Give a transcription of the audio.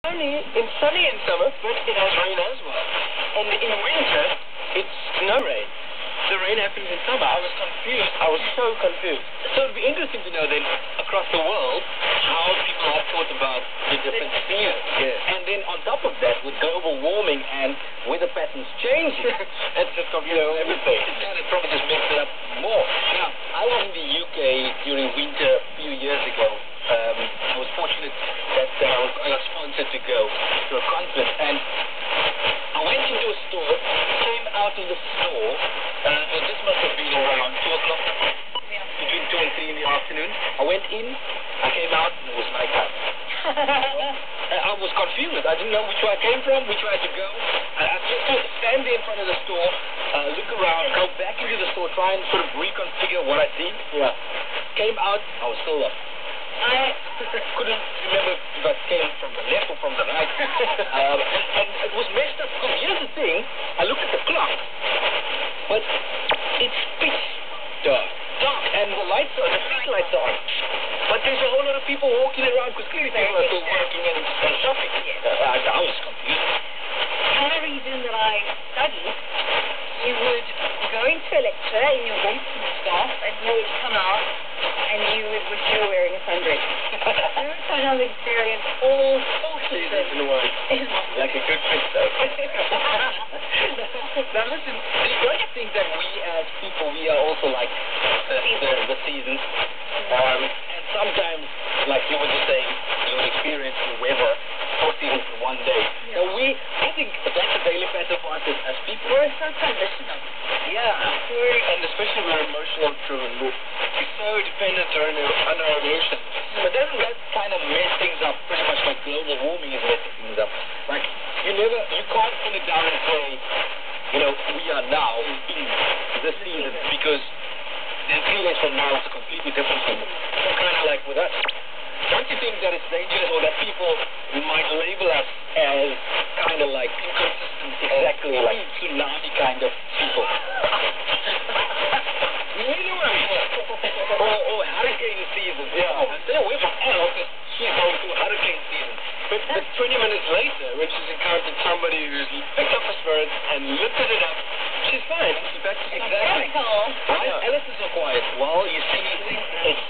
It's sunny in summer, but it has rain as well. And in winter, it's no rain. The rain happens in summer. I was confused. I was so confused. So it'd be interesting to know then, across the world, how people have thought about the different seasons. Yes. And then on top of that, with global warming and weather patterns changing, it's just everything. It probably just makes it up more. Now, I was in the UK during winter a few years ago. I was fortunate that I got sponsored to go to a conference, and I went into a store, came out of the store, and this must have been around 2 o'clock, between 2 and 3 in the afternoon. I went in, I came out, and it was night time. I was confused. I didn't know which way I came from, which way to go. I just had to stand there in front of the store, look around, go back into the store, try and sort of reconfigure what I did. Yeah. Came out, I was still lost. I couldn't remember if I came from the left or from the right. And it was messed up because here's the thing, I looked at the clock, but it's pitch dark, and the lights are, the street lights are on. But there's a whole lot of people walking around because clearly people are still working and shopping. I was confused. In the region that I studied, you would go into a lecture in your boots and scarf, and you would come out and you would wish you were wearing a sundress. You would kind of experience all Seasons in a way. Like a good fish though. Now listen, don't you think that we as people, we are also like the seasons? And sometimes, like you were just saying, you would experience the weather 4 seasons in one day. Yeah. Now I think that's a daily pattern for us as people. We're so conditional. Yeah. And especially we're emotional driven. We're so dependent on our emotions. But doesn't that kind of mess things up pretty much like global warming is messing things up? Like, you can't put it down and say, we are now in the season because then 3 days from now it's a completely different season. So kind of like with us. Don't you think that it's dangerous or that people might label us as kind of like inconsistent, exactly like tsunami kind of people? You know what I mean? Or hurricane season. Yeah. Stay away from Elle because she's going through hurricane season. But 20 minutes later, when she's encountered somebody who's picked up a spirit and lifted it up, she's fine. She's back to Exactly. Miracle. Why is Alice so quiet? Well, you see, it's